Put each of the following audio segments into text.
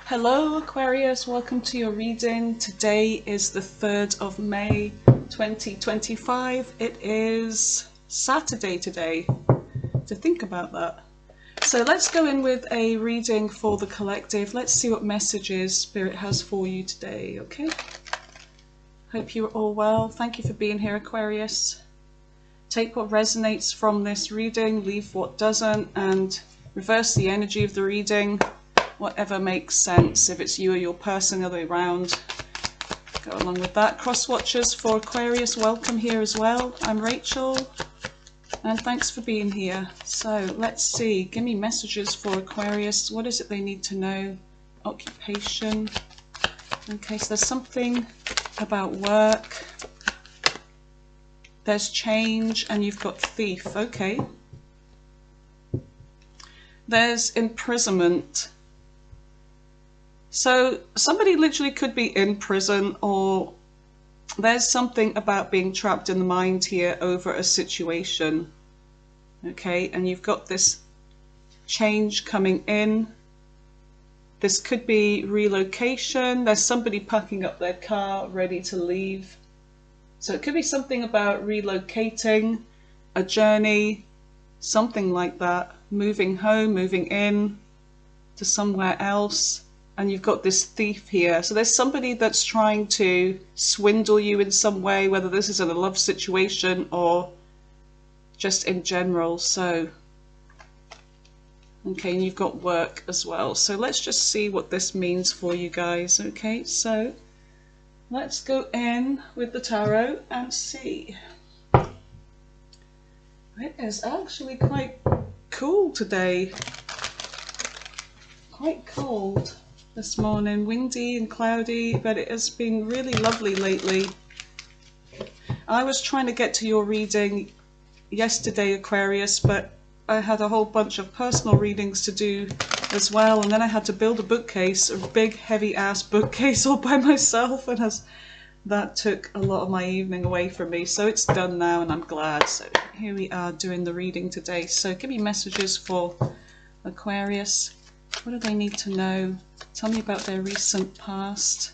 Hello Aquarius, welcome to your reading. Today is the 3rd of May 2025. It is Saturday today, to think about that. So let's go in with a reading for the collective. Let's see what messages Spirit has for you today, okay? Hope you're all well. Thank you for being here, Aquarius. Take what resonates from this reading, leave what doesn't, and reverse the energy of the reading. Whatever makes sense. If it's you or your person, the other way around, go along with that. Cross watchers for Aquarius, welcome here as well. I'm Rachel, and thanks for being here. So let's see, give me messages for Aquarius. What is it they need to know? Occupation. Okay, so there's something about work. There's change, and you've got thief. Okay. There's imprisonment. So somebody literally could be in prison, or there's something about being trapped in the mind here over a situation. Okay, and you've got this change coming in. This could be relocation. There's somebody packing up their car, ready to leave. So it could be something about relocating, a journey, something like that. Moving home, moving in to somewhere else. And you've got this thief here. So there's somebody that's trying to swindle you in some way, whether this is in a love situation or just in general. So, okay, and you've got work as well. So let's just see what this means for you guys. Okay, so let's go in with the tarot and see. It is actually quite cool today. Quite cold this morning, windy and cloudy, but it has been really lovely lately. I was trying to get to your reading yesterday, Aquarius, but I had a whole bunch of personal readings to do as well, and then I had to build a bookcase, a big heavy ass bookcase all by myself, and that took a lot of my evening away from me. So it's done now, and I'm glad. So here we are doing the reading today. So give me messages for Aquarius. What do they need to know? Tell me about their recent past,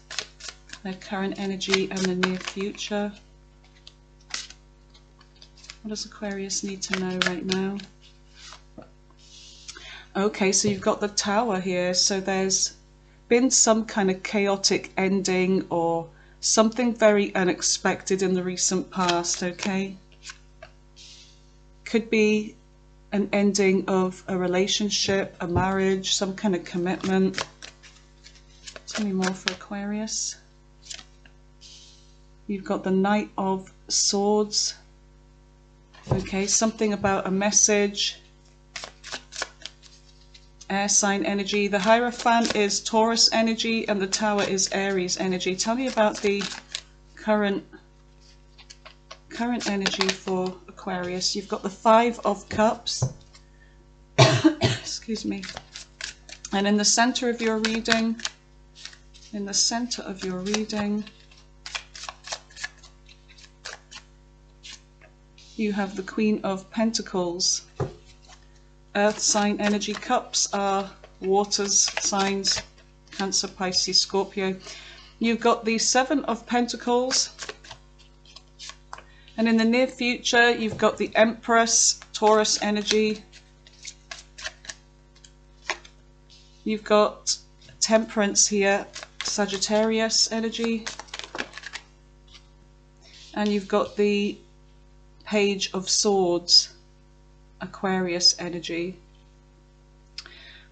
their current energy, and the near future. What does Aquarius need to know right now? Okay, so you've got the Tower here. So there's been some kind of chaotic ending or something very unexpected in the recent past, okay? Could be an ending of a relationship, a marriage, some kind of commitment. Tell me more for Aquarius. You've got the Knight of Swords. Okay, something about a message. Air sign energy. The Hierophant is Taurus energy and the Tower is Aries energy. Tell me about the current energy for Aquarius. You've got the Five of Cups. Excuse me. And in the center of your reading, you have the Queen of Pentacles. Earth sign energy. Cups are waters signs, Cancer, Pisces, Scorpio. You've got the Seven of Pentacles. And in the near future, you've got the Empress, Taurus energy. You've got Temperance here, Sagittarius energy. And you've got the Page of Swords, Aquarius energy.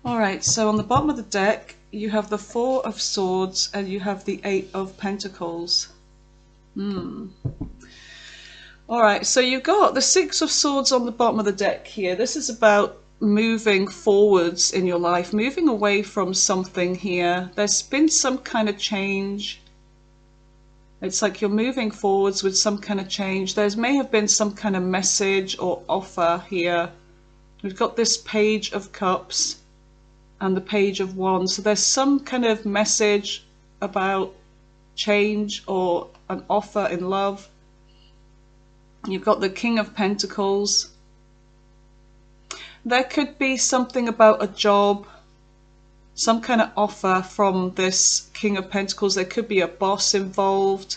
Alright, so on the bottom of the deck, you have the Four of Swords and you have the Eight of Pentacles. Alright, so you've got the Six of Swords on the bottom of the deck here. This is about moving forwards in your life, moving away from something here. There's been some kind of change. It's like you're moving forwards with some kind of change. There may have been some kind of message or offer here. We've got this Page of Cups and the Page of Wands. So there's some kind of message about change or an offer in love. You've got the King of Pentacles. There could be something about a job some kind of offer from this King of Pentacles. There could be a boss involved,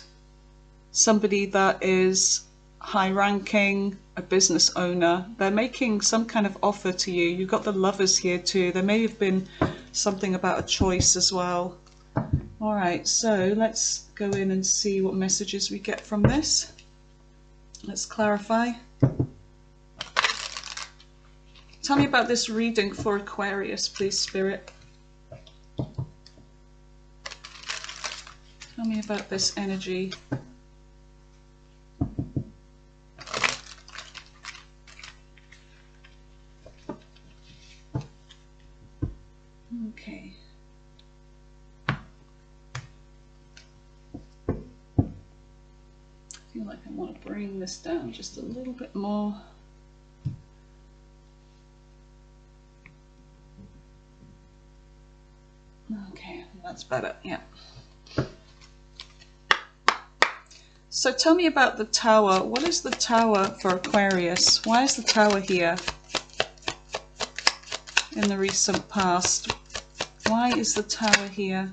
somebody that is high ranking, a business owner. They're making some kind of offer to you. You've got the Lovers here too. There may have been something about a choice as well. All right, so let's go in and see what messages we get from this. Let's clarify. Tell me about this reading for Aquarius, please, Spirit. Tell me about this energy. Okay. I feel like I want to bring this down just a little bit more. Okay, that's better, yeah. So tell me about the Tower. What is the Tower for Aquarius? Why is the Tower here in the recent past? Why is the Tower here?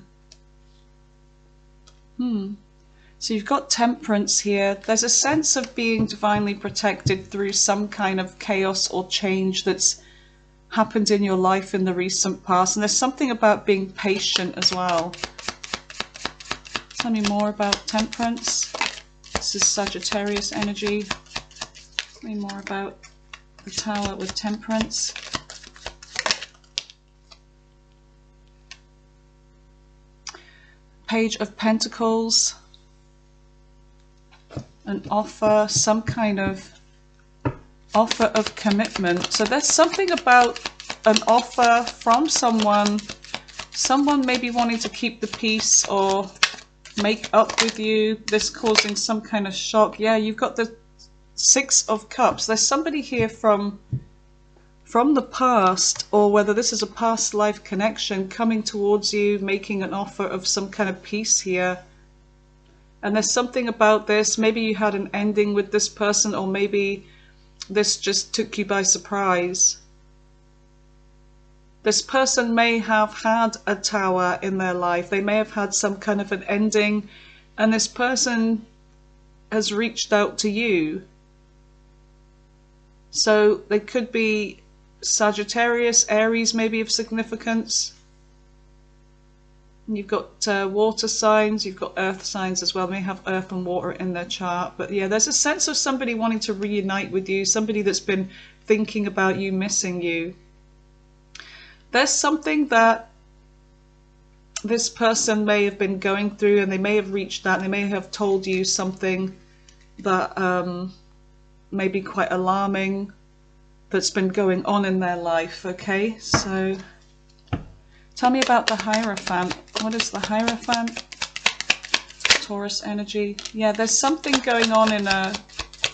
So you've got Temperance here. There's a sense of being divinely protected through some kind of chaos or change that's happened in your life in the recent past. And there's something about being patient as well. Tell me more about Temperance. This is Sagittarius energy. Tell me more about the Tower with Temperance. Page of Pentacles. An offer, some kind of offer of commitment. So there's something about an offer from someone maybe wanting to keep the peace or make up with you. This causing some kind of shock. Yeah, you've got the Six of Cups. There's somebody here from the past, or whether this is a past life connection coming towards you, making an offer of some kind of peace here. And there's something about this. Maybe you had an ending with this person, or maybe this just took you by surprise. This person may have had a Tower in their life. They may have had some kind of an ending, and this person has reached out to you. So they could be Sagittarius, Aries, maybe of significance. You've got water signs, you've got earth signs as well. They may have earth and water in their chart. But yeah, there's a sense of somebody wanting to reunite with you, somebody that's been thinking about you, missing you. There's something that this person may have been going through, and they may have reached out, and they may have told you something that may be quite alarming, that's been going on in their life. Okay, so tell me about the Hierophant. What is the Hierophant? Taurus energy. Yeah, there's something going on in a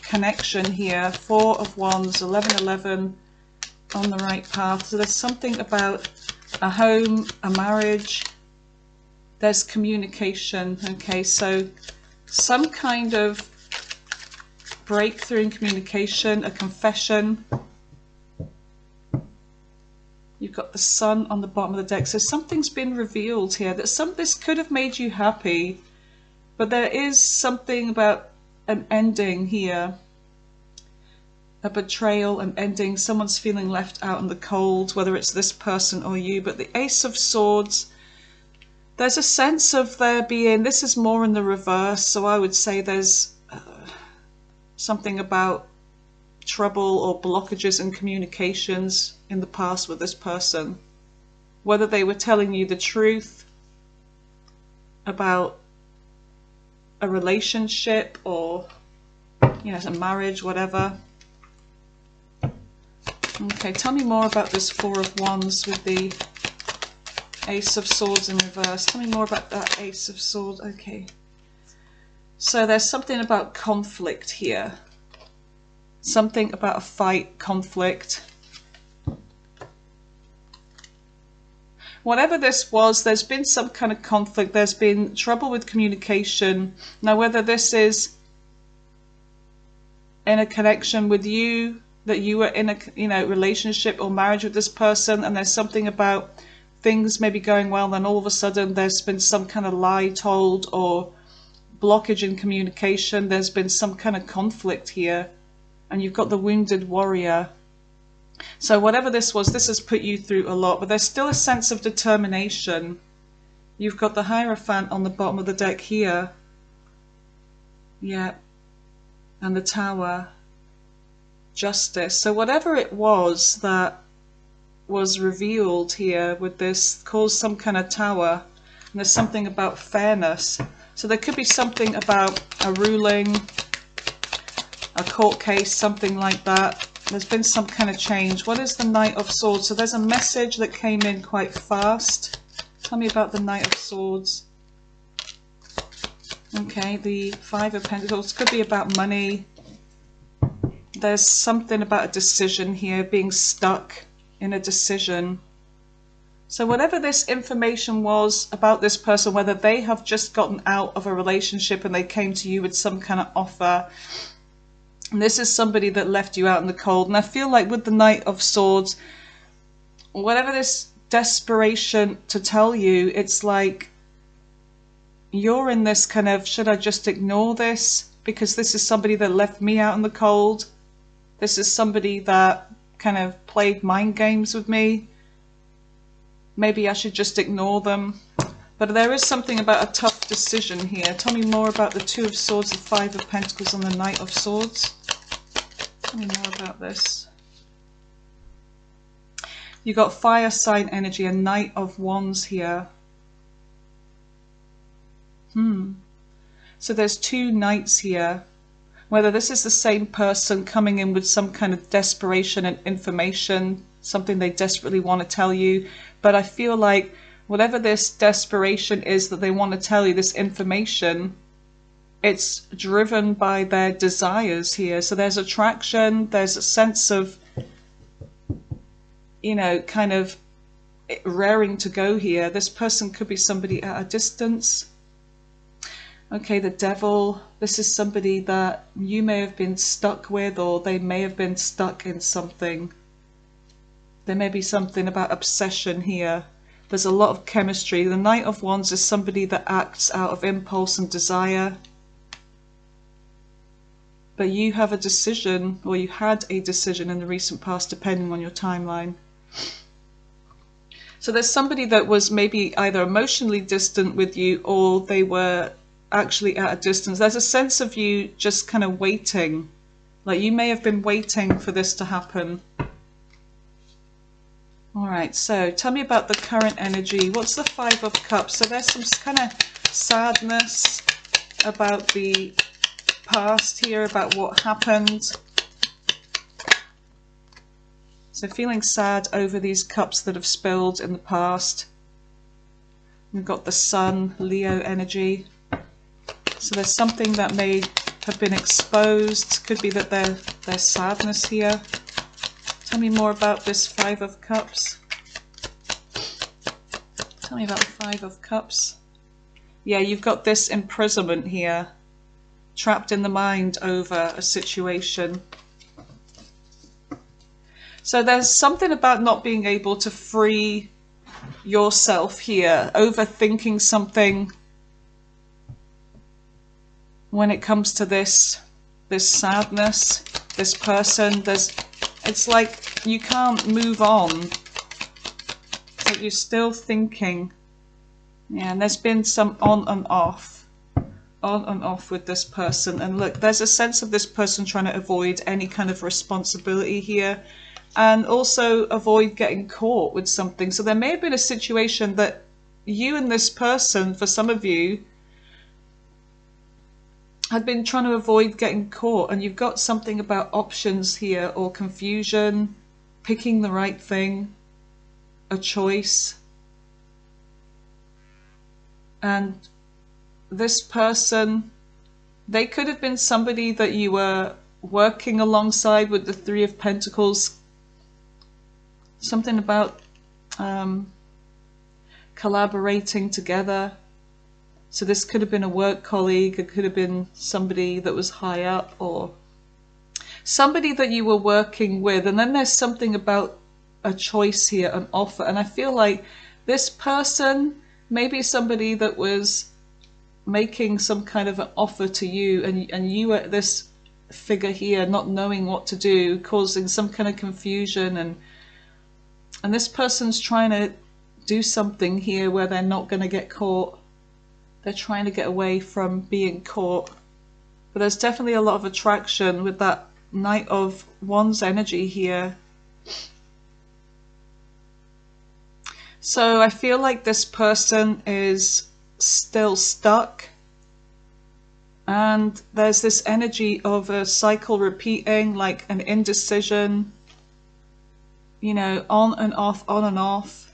connection here. Four of Wands, 11-11, on the right path. So there's something about a home, a marriage. There's communication. Okay, so some kind of breakthrough in communication, a confession. You've got the Sun on the bottom of the deck. So something's been revealed here. That this could have made you happy, but there is something about an ending here. A betrayal, an ending. Someone's feeling left out in the cold, whether it's this person or you. But the Ace of Swords, there's a sense of there being, this is more in the reverse. So I would say there's something about trouble or blockages in communications in the past with this person, whether they were telling you the truth about a relationship or, you know, a marriage, whatever. Okay, tell me more about this Four of Wands with the Ace of Swords in reverse. Tell me more about that Ace of Swords. Okay, so there's something about conflict here. Something about a fight, conflict. Whatever this was, there's been some kind of conflict. There's been trouble with communication. Now, whether this is in a connection with you, that you were in a relationship or marriage with this person, and there's something about things may be going well, then all of a sudden there's been some kind of lie told or blockage in communication. There's been some kind of conflict here, and you've got the wounded warrior. So whatever this was, this has put you through a lot, but there's still a sense of determination. You've got the Hierophant on the bottom of the deck here. Yeah. And the Tower. Justice. So whatever it was that was revealed here with this caused some kind of tower. And there's something about fairness. So there could be something about a ruling, a court case, something like that. There's been some kind of change. What is the Knight of Swords? So there's a message that came in quite fast. Tell me about the Knight of Swords. Okay, the Five of Pentacles could be about money. There's something about a decision here, being stuck in a decision. So whatever this information was about this person, whether they have just gotten out of a relationship and they came to you with some kind of offer, and this is somebody that left you out in the cold. And I feel like with the Knight of Swords, whatever this desperation to tell you, it's like you're in this kind of, should I just ignore this? Because this is somebody that left me out in the cold. This is somebody that kind of played mind games with me. Maybe I should just ignore them. But there is something about a tough decision here. Tell me more about the Two of Swords, the Five of Pentacles, and the Knight of Swords. Tell me more about this. You got fire sign energy, a Knight of Wands here. So there's two knights here. Whether this is the same person coming in with some kind of desperation and information, something they desperately want to tell you. But I feel like whatever this desperation is that they want to tell you, this information, it's driven by their desires here. So there's attraction, there's a sense of, you know, kind of raring to go here. This person could be somebody at a distance. Okay, the Devil. This is somebody that you may have been stuck with, or they may have been stuck in something. There may be something about obsession here. There's a lot of chemistry. The Knight of Wands is somebody that acts out of impulse and desire. But you have a decision, or you had a decision in the recent past, depending on your timeline. So there's somebody that was maybe either emotionally distant with you, or they were actually at a distance. There's a sense of you just kind of waiting. Like you may have been waiting for this to happen. Alright, so tell me about the current energy. What's the Five of Cups? So there's some kind of sadness about the past here, about what happened. So feeling sad over these cups that have spilled in the past. We've got the Sun, Leo energy. So there's something that may have been exposed. Could be that there's sadness here. Tell me more about this Five of Cups. Tell me about the Five of Cups. Yeah, you've got this imprisonment here. Trapped in the mind over a situation. So there's something about not being able to free yourself here. Overthinking something. When it comes to this sadness, this person, it's like you can't move on. But you're still thinking. Yeah, and there's been some on and off with this person. And look, there's a sense of this person trying to avoid any kind of responsibility here, and also avoid getting caught with something. So there may have been a situation that you and this person, for some of you, had been trying to avoid getting caught, and you've got something about options here, or confusion, picking the right thing, a choice. And this person, they could have been somebody that you were working alongside with the Three of Pentacles. Something about collaborating together. So this could have been a work colleague, it could have been somebody that was high up, or somebody that you were working with. And then there's something about a choice here, an offer. And I feel like This person may be somebody that was making some kind of an offer to you, and you were this figure here not knowing what to do, causing some kind of confusion, and this person's trying to do something here where they're not going to get caught. They're trying to get away from being caught. But there's definitely a lot of attraction with that Knight of Wands energy here. So I feel like this person is still stuck, and there's this energy of a cycle repeating, like an indecision, you know, on and off, on and off.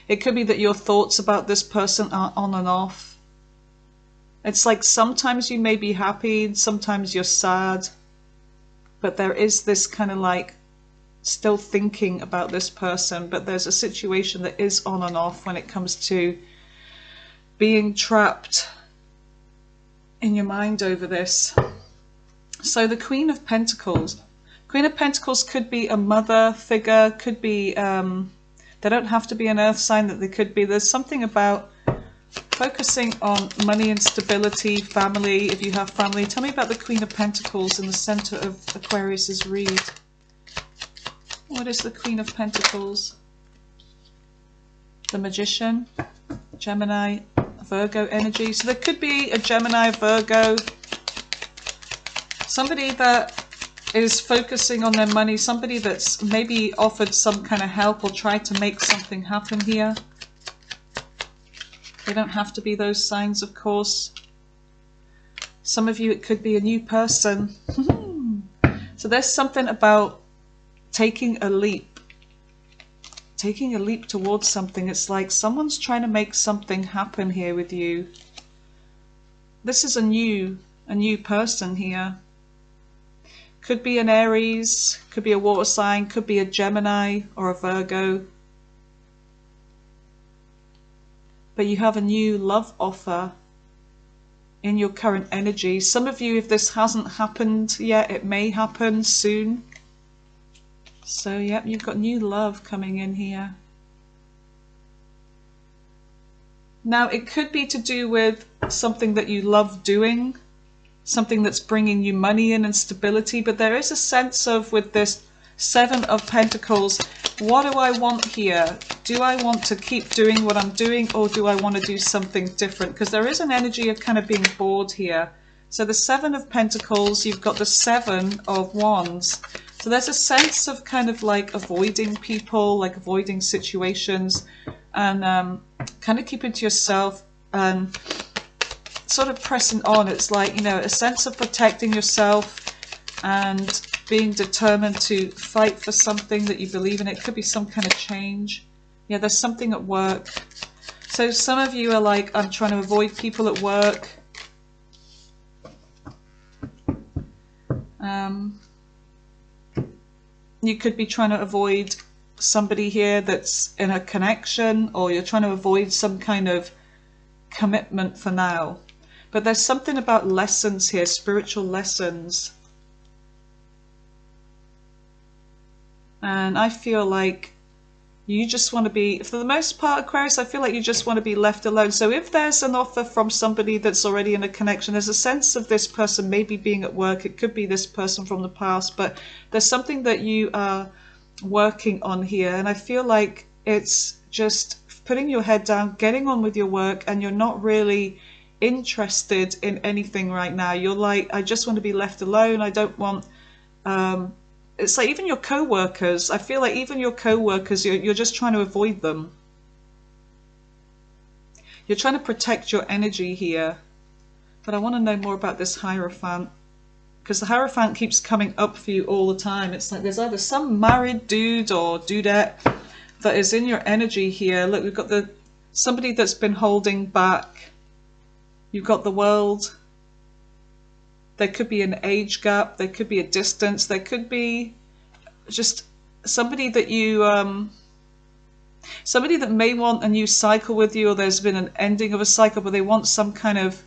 It could be that your thoughts about this person are on and off. It's like sometimes you may be happy, sometimes you're sad, but there is this kind of like still thinking about this person. But there's a situation that is on and off when it comes to being trapped in your mind over this. So the Queen of Pentacles. Queen of Pentacles could be a mother figure, could be, they don't have to be an earth sign, that they could be. There's something about focusing on money and stability, family, if you have family. Tell me about the Queen of Pentacles in the center of Aquarius's read. What is the Queen of Pentacles? The Magician, Gemini, Virgo energy. So there could be a Gemini, Virgo, somebody that is focusing on their money, somebody that's maybe offered some kind of help or tried to make something happen here. They don't have to be those signs, of course. Some of you, it could be a new person. So there's something about taking a leap towards something. It's like someone's trying to make something happen here with you. This is a new person here. Could be an Aries, could be a water sign, could be a Gemini or a Virgo. But you have a new love offer in your current energy. Some of you, if this hasn't happened yet, it may happen soon. So, yep, you've got new love coming in here. Now, it could be to do with something that you love doing, something that's bringing you money in and stability, but there is a sense of, with this Seven of Pentacles, what do I want here? Do I want to keep doing what I'm doing, or do I want to do something different? Because there is an energy of kind of being bored here. So the Seven of Pentacles, you've got the Seven of Wands. So there's a sense of kind of like avoiding people, like avoiding situations, and kind of keeping to yourself and sort of pressing on. It's like, you know, a sense of protecting yourself and being determined to fight for something that you believe in. It could be some kind of change. Yeah, there's something at work. So some of you are like, I'm trying to avoid people at work. You could be trying to avoid somebody here that's in a connection, or you're trying to avoid some kind of commitment for now. But there's something about lessons here, spiritual lessons. And I feel like you just want to be, for the most part, Aquarius, I feel like you just want to be left alone. So if there's an offer from somebody that's already in a connection, there's a sense of this person maybe being at work. It could be this person from the past, but there's something that you are working on here. And I feel like it's just putting your head down, getting on with your work, and you're not really interested in anything right now. You're like, I just want to be left alone. I don't want... it's like even your co-workers, I feel like even your co-workers, you're just trying to avoid them. You're trying to protect your energy here. But I want to know more about this Hierophant, because the Hierophant keeps coming up for you all the time. It's like there's either some married dude or dudette that is in your energy here. Look, we've got somebody that's been holding back. You've got the World. There could be an age gap, there could be a distance, there could be just somebody that you, somebody that may want a new cycle with you, or there's been an ending of a cycle, but they want some kind of,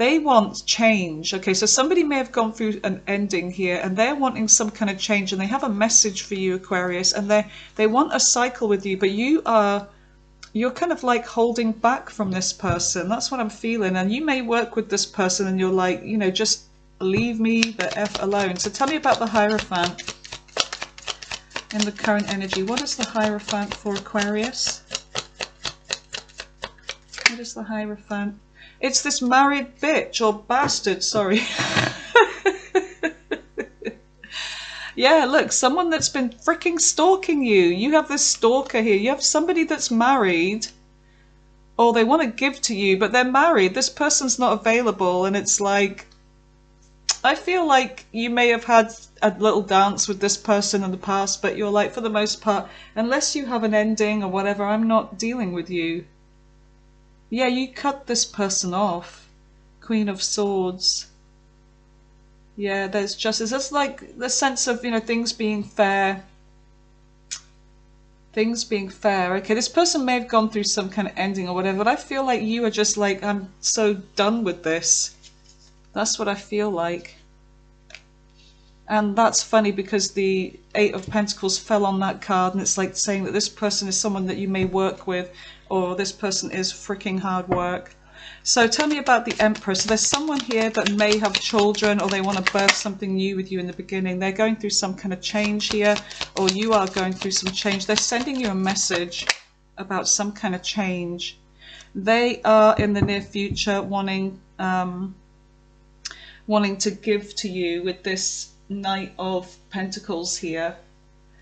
They want change. Okay, so somebody may have gone through an ending here and they're wanting some kind of change, and they have a message for you, Aquarius, and they want a cycle with you, but you're kind of like holding back from this person. That's what I'm feeling. And you may work with this person and you're like, you know, just leave me the F alone. So tell me about the Hierophant in the current energy. What is the Hierophant for Aquarius? What is the Hierophant? It's this married bitch or bastard, sorry. Yeah, look, someone that's been freaking stalking you. You have this stalker here. You have somebody that's married, or they want to give to you, but they're married. This person's not available, and it's like, I feel like you may have had a little dance with this person in the past, but you're like, for the most part, unless you have an ending or whatever, I'm not dealing with you. Yeah, you cut this person off. Queen of Swords. Yeah, there's justice. That's like the sense of, you know, things being fair. Things being fair. Okay, this person may have gone through some kind of ending or whatever, but I feel like you are just like, I'm so done with this. That's what I feel like. And that's funny because the Eight of Pentacles fell on that card, and it's like saying that this person is someone that you may work with, or this person is freaking hard work. So tell me about the Empress. So there's someone here that may have children, or they want to birth something new with you in the beginning. They're going through some kind of change here, or you are going through some change. They're sending you a message about some kind of change. They are in the near future wanting to give to you with this Knight of Pentacles here.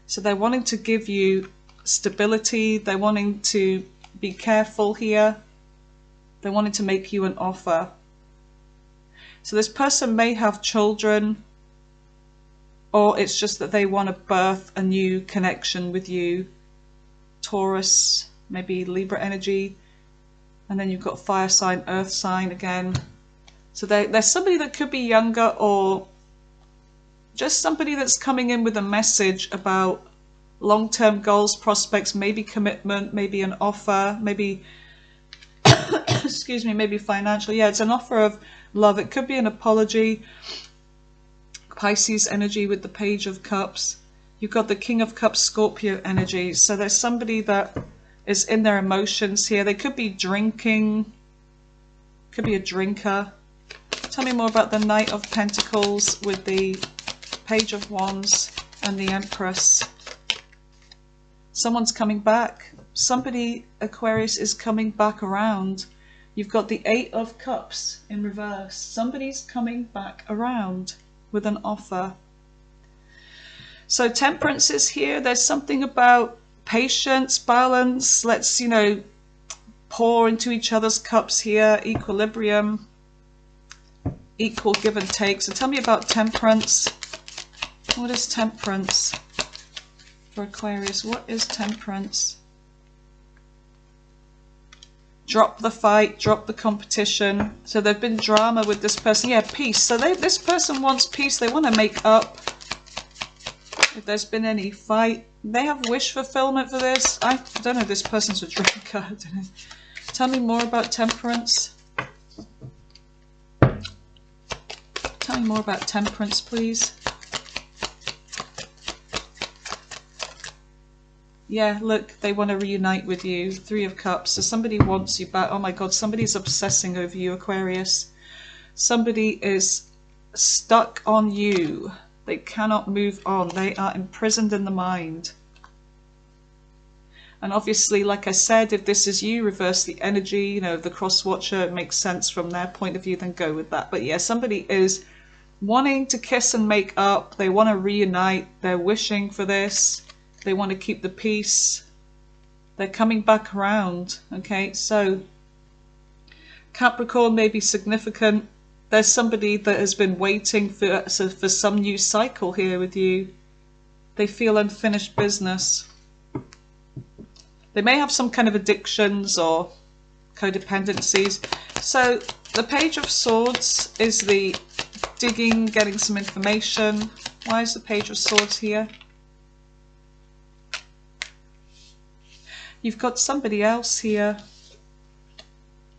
So they're wanting to give you stability. They're wanting to be careful here. They wanted to make you an offer. So this person may have children, or it's just that they want to birth a new connection with you. Taurus, maybe Libra energy. And then you've got fire sign, earth sign again. So there's somebody that could be younger, or just somebody that's coming in with a message about long-term goals, prospects, maybe commitment, maybe an offer, maybe excuse me, maybe financial. Yeah, it's an offer of love. It could be an apology. Pisces energy with the Page of Cups. You've got the King of Cups, Scorpio energy. So there's somebody that is in their emotions here. They could be drinking. Could be a drinker. Tell me more about the Knight of Pentacles with the Page of Wands and the Empress. Someone's coming back. Somebody, Aquarius, is coming back around. You've got the Eight of Cups in reverse. Somebody's coming back around with an offer. So Temperance is here. There's something about patience, balance. Let's, you know, pour into each other's cups here. Equilibrium. Equal give and take. So tell me about Temperance. What is Temperance for Aquarius? What is Temperance? Drop the fight, drop the competition. So there's been drama with this person. Yeah, peace. So this person wants peace. They want to make up. If there's been any fight, they have wish fulfillment for this. I don't know if this person's a drinker. I don't know. Tell me more about Temperance. Tell me more about Temperance, please. Yeah, look, they want to reunite with you. Three of Cups. So somebody wants you back. Oh my God, somebody's obsessing over you, Aquarius. Somebody is stuck on you. They cannot move on. They are imprisoned in the mind. And obviously, like I said, if this is you, reverse the energy, you know, the cross watcher, it makes sense from their point of view, then go with that. But yeah, somebody is wanting to kiss and make up. They want to reunite. They're wishing for this. They want to keep the peace. They're coming back around. Okay, so Capricorn may be significant. There's somebody that has been waiting for some new cycle here with you. They feel unfinished business. They may have some kind of addictions or codependencies. So the Page of Swords is the digging, getting some information. Why is the Page of Swords here? You've got somebody else here.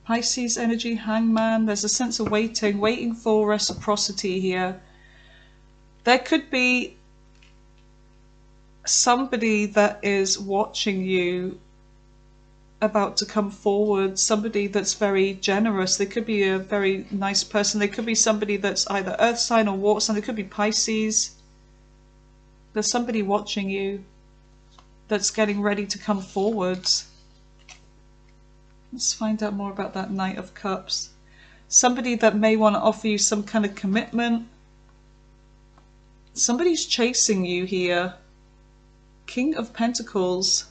Pisces energy, Hangman. There's a sense of waiting for reciprocity here. There could be somebody that is watching you about to come forward, somebody that's very generous. They could be a very nice person. They could be somebody that's either earth sign or water sign. They could be Pisces. There's somebody watching you that's getting ready to come forwards. Let's find out more about that Knight of Cups. Somebody that may want to offer you some kind of commitment. Somebody's chasing you here. King of Pentacles.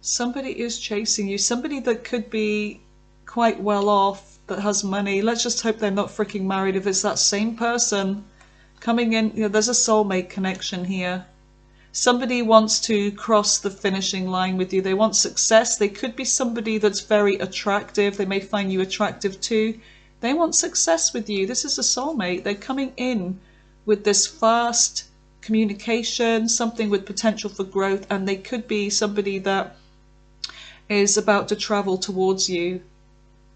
Somebody is chasing you. Somebody that could be quite well off, that has money. Let's just hope they're not freaking married if it's that same person coming in. You know, there's a soulmate connection here. Somebody wants to cross the finishing line with you. They want success. They could be somebody that's very attractive. They may find you attractive too. They want success with you. This is a soulmate. They're coming in with this fast communication, something with potential for growth, and they could be somebody that is about to travel towards you.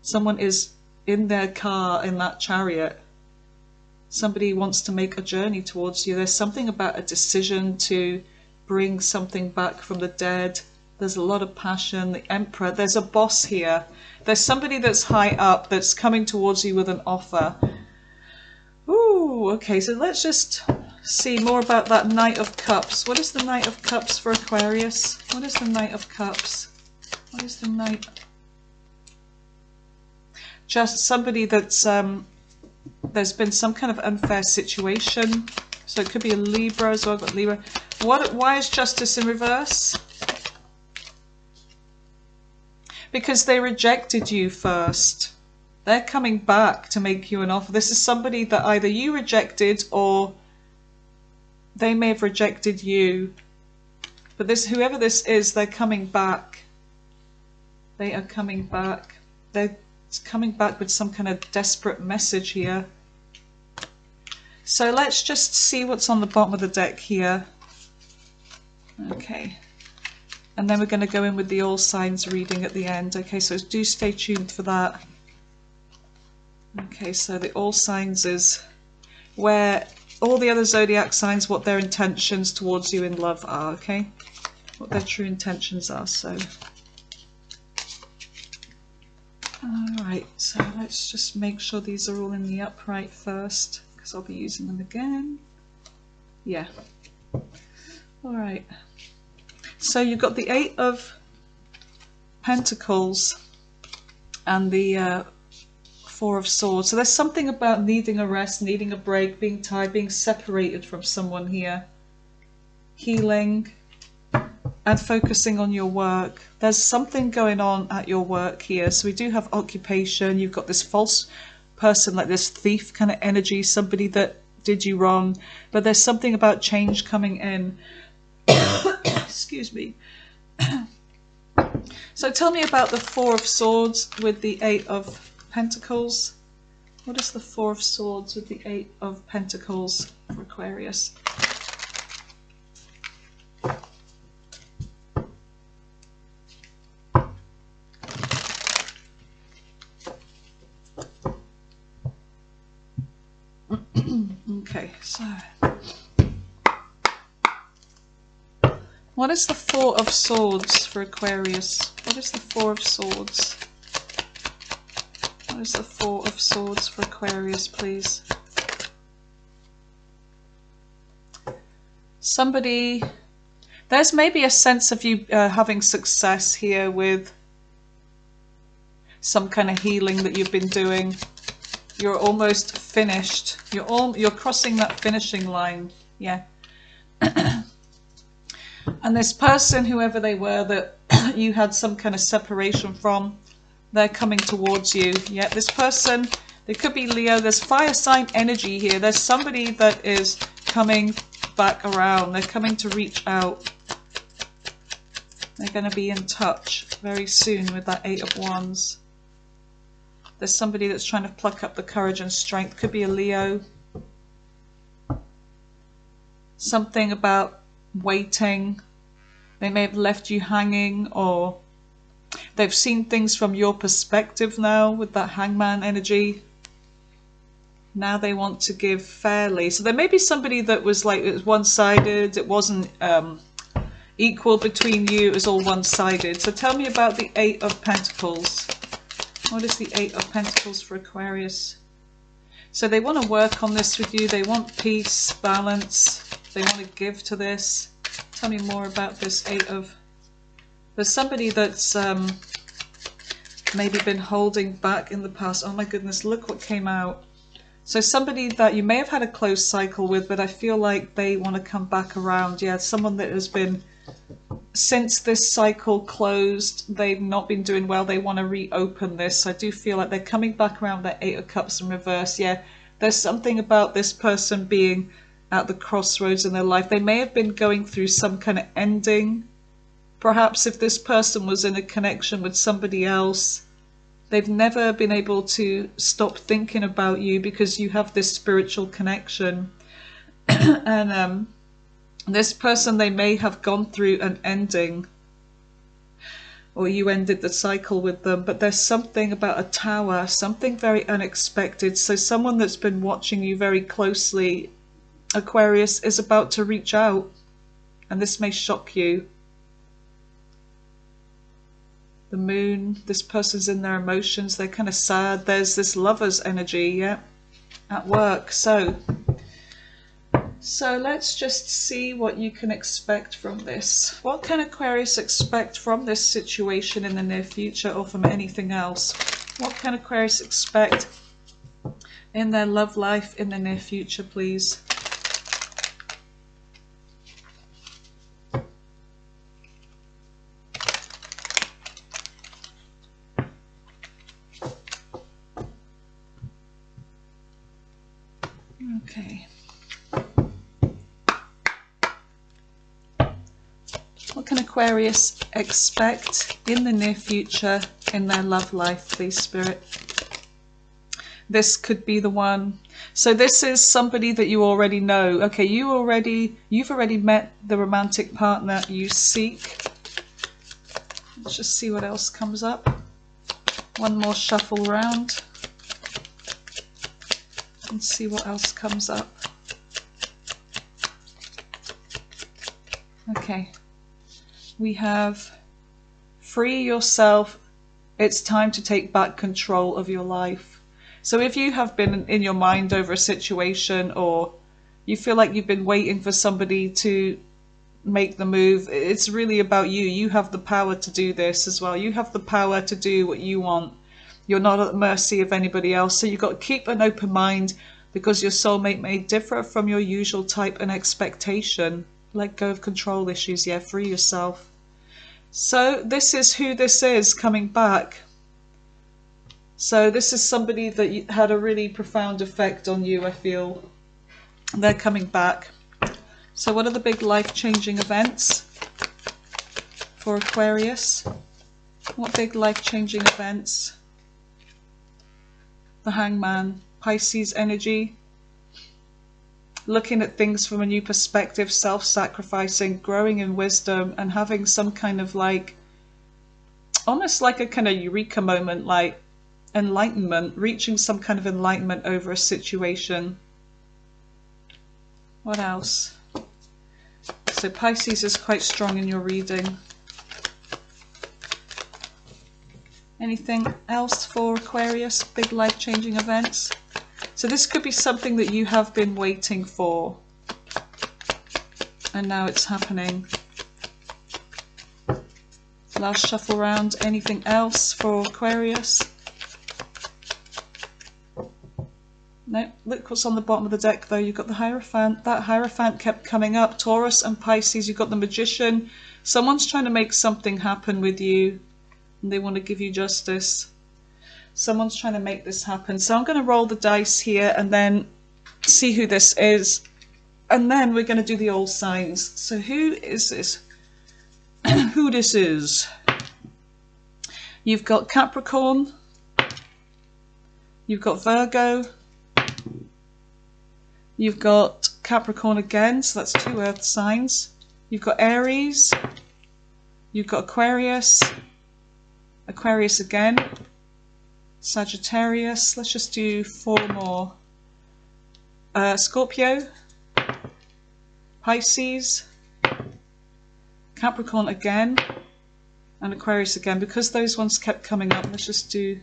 Someone is in their car, in that chariot. Somebody wants to make a journey towards you. There's something about a decision to bring something back from the dead. There's a lot of passion. The Emperor. There's a boss here. There's somebody that's high up that's coming towards you with an offer. Ooh, okay, so let's just see more about that Knight of Cups. What is the Knight of Cups for Aquarius? What is the Knight of Cups? What is the Knight? Just somebody that's, there's been some kind of unfair situation. So it could be a Libra as well. I've got Libra. Why is Justice in reverse? Because they rejected you first. They're coming back to make you an offer. This is somebody that either you rejected or they may have rejected you. But this, whoever this is, they're coming back. They are coming back. They're coming back with some kind of desperate message here. So let's just see what's on the bottom of the deck here. Okay. And then we're going to go in with the all signs reading at the end. Okay, so do stay tuned for that. Okay, so the all signs is where all the other zodiac signs, what their intentions towards you in love are, okay? What their true intentions are, so. Alright, so let's just make sure these are all in the upright first, because I'll be using them again. Yeah. Alright. So you've got the Eight of Pentacles and the Four of Swords. So there's something about needing a rest, needing a break, being tired, being separated from someone here. Healing and focusing on your work. There's something going on at your work here. So we do have occupation. You've got this false person, like this thief kind of energy, somebody that did you wrong. But there's something about change coming in. Excuse me. So tell me about the Four of Swords with the Eight of Pentacles. What is the Four of Swords with the Eight of Pentacles for Aquarius? Okay, so what is the Four of Swords for Aquarius? What is the Four of Swords? What is the Four of Swords for Aquarius, please? Somebody, there's maybe a sense of you having success here with some kind of healing that you've been doing. You're almost finished. You're crossing that finishing line. Yeah. And this person, whoever they were, that you had some kind of separation from, they're coming towards you. Yeah, this person, they could be Leo. There's fire sign energy here. There's somebody that is coming back around. They're coming to reach out. They're going to be in touch very soon with that Eight of Wands. There's somebody that's trying to pluck up the courage and strength. Could be a Leo. Something about waiting. They may have left you hanging, or They've seen things from your perspective now with that Hangman energy. Now they want to give fairly. So there may be somebody that was like, it was one-sided, it wasn't equal between you, it was all one-sided. So tell me about the Eight of Pentacles. What is the Eight of Pentacles for Aquarius? So they want to work on this with you. They want peace, balance. They want to give to this. Tell me more about this Eight of... There's somebody that's maybe been holding back in the past. Oh my goodness, look what came out. So somebody that you may have had a close cycle with, but I feel like they want to come back around. Yeah, someone that has been, since this cycle closed, they've not been doing well. They want to reopen this. I do feel like they're coming back around that Eight of Cups in reverse. Yeah, there's something about this person being at the crossroads in their life. They may have been going through some kind of ending. Perhaps if this person was in a connection with somebody else, they've never been able to stop thinking about you because you have this spiritual connection. And this person, they may have gone through an ending, or you ended the cycle with them, but there's something about a tower, something very unexpected. So someone that's been watching you very closely, Aquarius, is about to reach out, and this may shock you. The moon, this person's in their emotions, they're kind of sad. There's this lover's energy, yeah, at work. So let's just see what you can expect from this. What can Aquarius expect from this situation in the near future, or from anything else? What can Aquarius expect in their love life in the near future, please? Okay. What can Aquarius expect in the near future in their love life, please, Spirit? This could be the one. So this is somebody that you already know. Okay, you've already met the romantic partner you seek. Let's just see what else comes up. One more shuffle round. And see what else comes up. Okay, we have free yourself. It's time to take back control of your life. So if you have been in your mind over a situation, or you feel like you've been waiting for somebody to make the move, it's really about you. You have the power to do this as well. You have the power to do what you want. You're not at the mercy of anybody else. So you've got to keep an open mind, because your soulmate may differ from your usual type and expectation. Let go of control issues. Yeah, free yourself. So this is who this is coming back. So this is somebody that had a really profound effect on you, I feel. They're coming back. So what are the big life-changing events for Aquarius? What big life-changing events? The Hangman, Pisces energy, looking at things from a new perspective, self-sacrificing, growing in wisdom, and having some kind of like, almost like a kind of eureka moment, like enlightenment, reaching some kind of enlightenment over a situation. What else? So Pisces is quite strong in your reading. Anything else for Aquarius? Big life-changing events? So this could be something that you have been waiting for, and now it's happening. Last shuffle round. Anything else for Aquarius? No. Look what's on the bottom of the deck though. You've got the Hierophant. That Hierophant kept coming up. Taurus and Pisces. You've got the Magician. Someone's trying to make something happen with you, and they want to give you justice. Someone's trying to make this happen. So I'm going to roll the dice here and then see who this is. And then we're going to do the all signs. So who is this? Who this is? You've got Capricorn. You've got Virgo. You've got Capricorn again. So that's two earth signs. You've got Aries. You've got Aquarius. Aquarius again, Sagittarius, let's just do 4 more. Scorpio, Pisces, Capricorn again, and Aquarius again. Because those ones kept coming up, let's just do,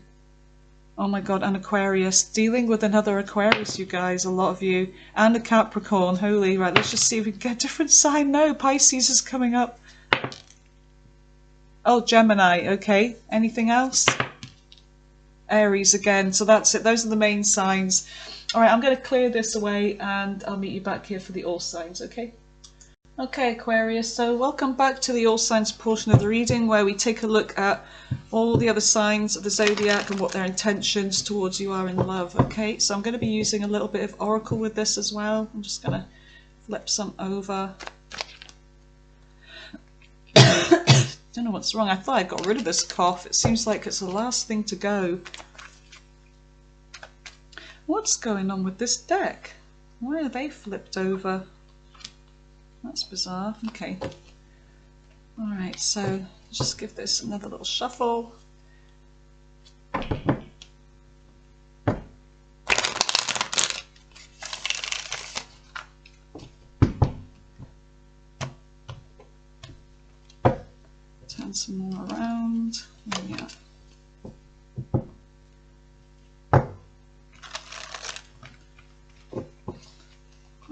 oh my god, an Aquarius. Dealing with another Aquarius, you guys, a lot of you. And a Capricorn, holy. Right, let's just see if we can get a different sign. No, Pisces is coming up. Oh, Gemini, okay. Anything else? Aries again. So that's it. Those are the main signs. All right, I'm going to clear this away and I'll meet you back here for the all signs, okay? Okay, Aquarius, so welcome back to the all signs portion of the reading, where we take a look at all the other signs of the zodiac and what their intentions towards you are in love. Okay, so I'm going to be using a little bit of oracle with this as well. I'm just going to flip some over. Don't know what's wrong. I thought I got rid of this cough. It seems like it's the last thing to go. What's going on with this deck? Why are they flipped over? That's bizarre. Okay. Alright, so just give this another little shuffle. Turn some more around. Yeah.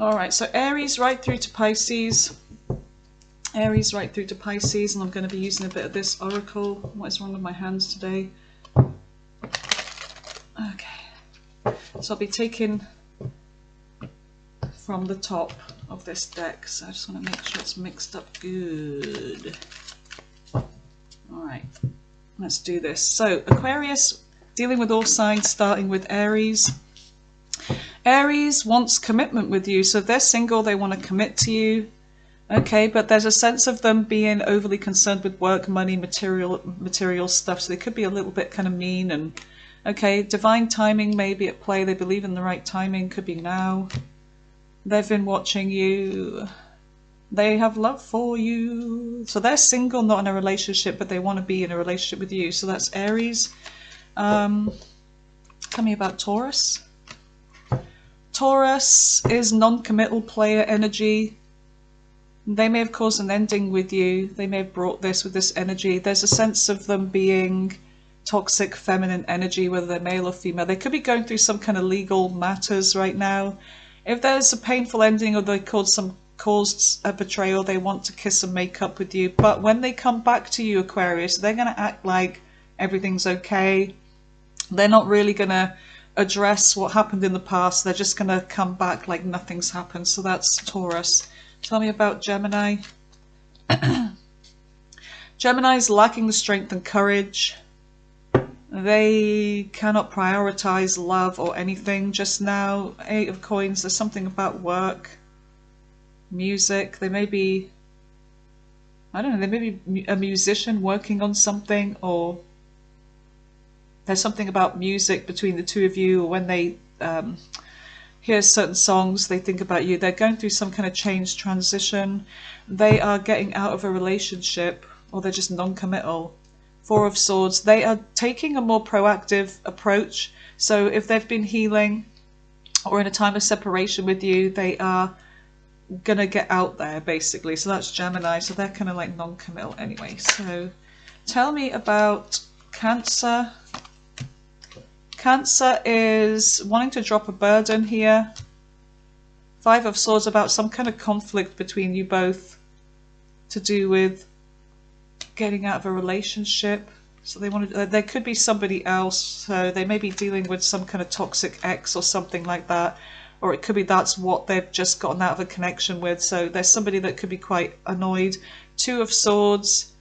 Alright, so Aries right through to Pisces. Aries right through to Pisces, and I'm going to be using a bit of this oracle. What is wrong with my hands today? Okay, so I'll be taking from the top of this deck, so I just want to make sure it's mixed up good. Alright, let's do this. So Aquarius, dealing with all signs, starting with Aries. Aries wants commitment with you, so if they're single, they want to commit to you. Okay, but there's a sense of them being overly concerned with work, money, material stuff, so they could be a little bit kind of mean. And okay, divine timing may be at play. They believe in the right timing, could be now. They've been watching you. They have love for you. So they're single, not in a relationship, but they want to be in a relationship with you. So that's Aries. Tell me about Taurus. Taurus is non-committal player energy. They may have caused an ending with you. They may have brought this with this energy. There's a sense of them being toxic feminine energy, whether they're male or female. They could be going through some kind of legal matters right now. If there's a painful ending, or they caused a betrayal, they want to kiss and make up with you. But when they come back to you, Aquarius, they're going to act like everything's okay. They're not really going to address what happened in the past. They're just going to come back like nothing's happened. So that's Taurus. Tell me about Gemini. Gemini is lacking the strength and courage. They cannot prioritize love or anything just now. 8 of Coins, there's something about work, music. They may be, I don't know, they may be a musician working on something, or there's something about music between the two of you, or when they hear certain songs, they think about you. They're going through some kind of change, transition. They are getting out of a relationship, or they're just non-committal. 4 of Swords, they are taking a more proactive approach. So if they've been healing or in a time of separation with you, they are gonna get out there basically. So that's Gemini. So they're kind of like non-committal anyway. So tell me about Cancer. Cancer is wanting to drop a burden here. 5 of Swords, about some kind of conflict between you both to do with getting out of a relationship. So they want to, there could be somebody else, so they may be dealing with some kind of toxic ex or something like that, or it could be that's what they've just gotten out of a connection with. So there's somebody that could be quite annoyed. 2 of Swords,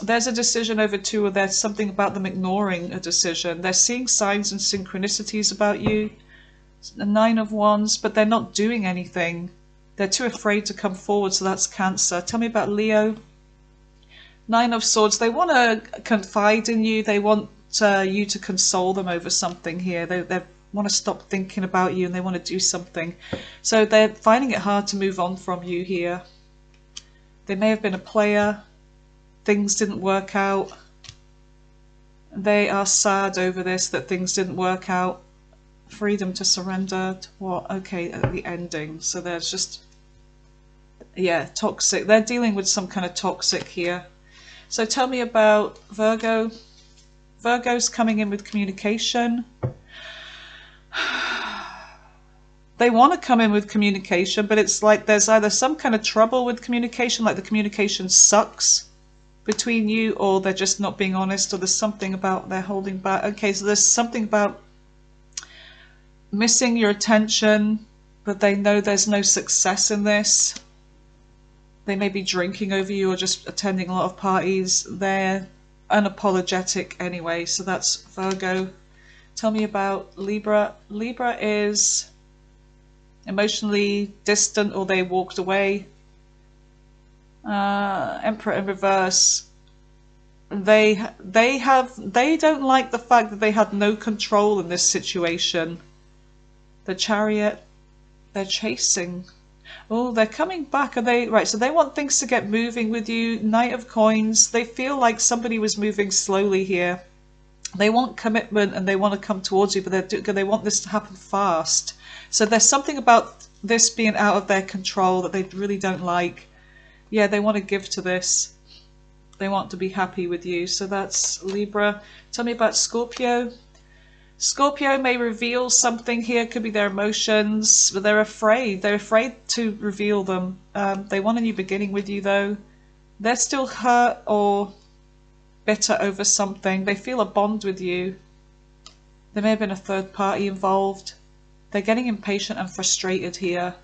there's a decision over 2, or there's something about them ignoring a decision. They're seeing signs and synchronicities about you. 9 of Wands, but they're not doing anything. They're too afraid to come forward, so that's Cancer. Tell me about Leo. 9 of Swords, they want to confide in you. They want you to console them over something here. They want to stop thinking about you, and they want to do something. So they're finding it hard to move on from you here. They may have been a player. Things didn't work out. They are sad over this, that things didn't work out. Freedom to surrender to what? Okay, at the ending. So there's just, yeah, toxic. They're dealing with some kind of toxic here. So tell me about Virgo. Virgo's coming in with communication. They want to come in with communication, but it's like there's either some kind of trouble with communication, like the communication sucks between you, or they're just not being honest, or there's something about they're holding back. Okay, so there's something about missing your attention, but they know there's no success in this. They may be drinking over you or just attending a lot of parties. They're unapologetic anyway, so that's Virgo. Tell me about Libra. Libra is emotionally distant, or they walked away. Emperor in reverse. They don't like the fact that they had no control in this situation. The Chariot, they're chasing. Oh, they're coming back. Are they right? So they want things to get moving with you. Knight of Coins. They feel like somebody was moving slowly here. They want commitment and they want to come towards you, but they want this to happen fast. So there's something about this being out of their control that they really don't like. Yeah, they want to give to this. They want to be happy with you. So that's Libra. Tell me about Scorpio. Scorpio may reveal something here. Could be their emotions, but they're afraid. They're afraid to reveal them. They want a new beginning with you, though. They're still hurt or bitter over something. They feel a bond with you. There may have been a third party involved. They're getting impatient and frustrated here.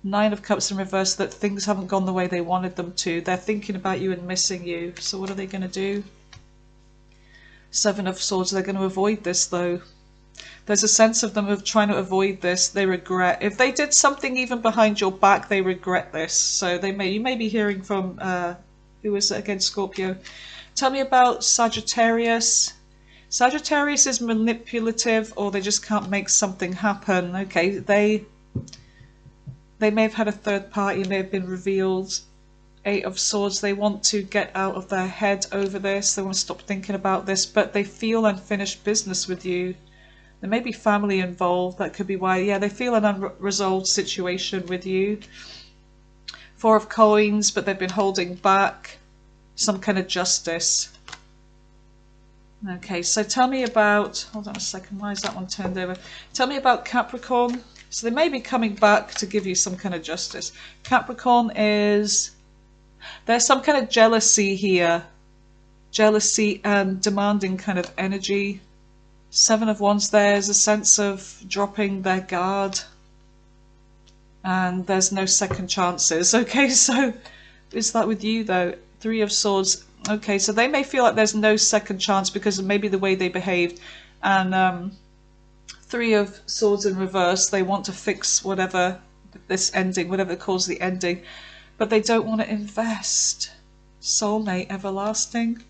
Nine of Cups in reverse, that things haven't gone the way they wanted them to. They're thinking about you and missing you. So what are they going to do? Seven of Swords. They're going to avoid this, though. There's a sense of them of trying to avoid this. They regret. If they did something even behind your back, they regret this. So you may be hearing from who was it again? Scorpio. Tell me about Sagittarius. Sagittarius is manipulative, or they just can't make something happen. Okay, they may have had a third party, may have been revealed. Eight of Swords, they want to get out of their head over this. They want to stop thinking about this, but they feel unfinished business with you. There may be family involved. That could be why. Yeah, they feel an unresolved situation with you. Four of Coins, but they've been holding back some kind of justice. Okay, so tell me about, hold on a second, why is that one turned over? Tell me about Capricorn. So they may be coming back to give you some kind of justice. Capricorn is, there's some kind of jealousy here. Jealousy and demanding kind of energy. Seven of Wands, there's a sense of dropping their guard. And there's no second chances. Okay, so is that with you though? Three of Swords. Okay, so they may feel like there's no second chance because of maybe the way they behaved. And Three of Swords in reverse, they want to fix whatever this ending, whatever caused the ending, but they don't want to invest. Soulmate, everlasting.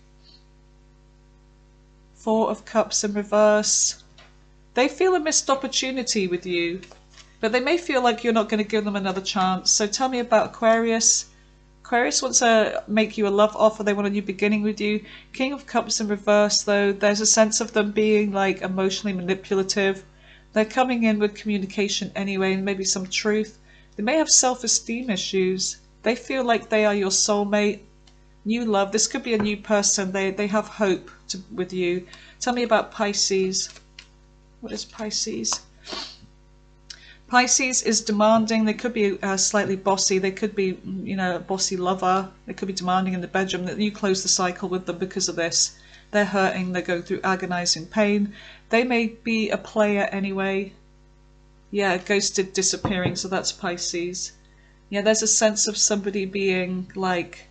Four of Cups in reverse. They feel a missed opportunity with you, but they may feel like you're not going to give them another chance. So tell me about Aquarius. Aquarius wants to make you a love offer. They want a new beginning with you. King of Cups in reverse, though, there's a sense of them being like emotionally manipulative. They're coming in with communication anyway, and maybe some truth. They may have self-esteem issues. They feel like they are your soulmate. New love. This could be a new person. They have hope with you. Tell me about Pisces. What is Pisces? Pisces is demanding. They could be slightly bossy. They could be, a bossy lover. They could be demanding in the bedroom. That you close the cycle with them because of this. They're hurting. They're going through agonizing pain. They may be a player anyway. Yeah, ghosted, disappearing. So that's Pisces. Yeah, there's a sense of somebody being like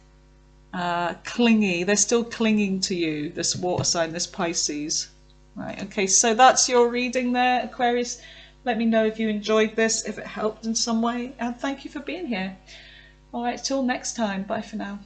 clingy. They're still clinging to you. This water sign, this Pisces. Right. Okay. So that's your reading there, Aquarius. Let me know if you enjoyed this, if it helped in some way, and thank you for being here. All right, till next time. Bye for now.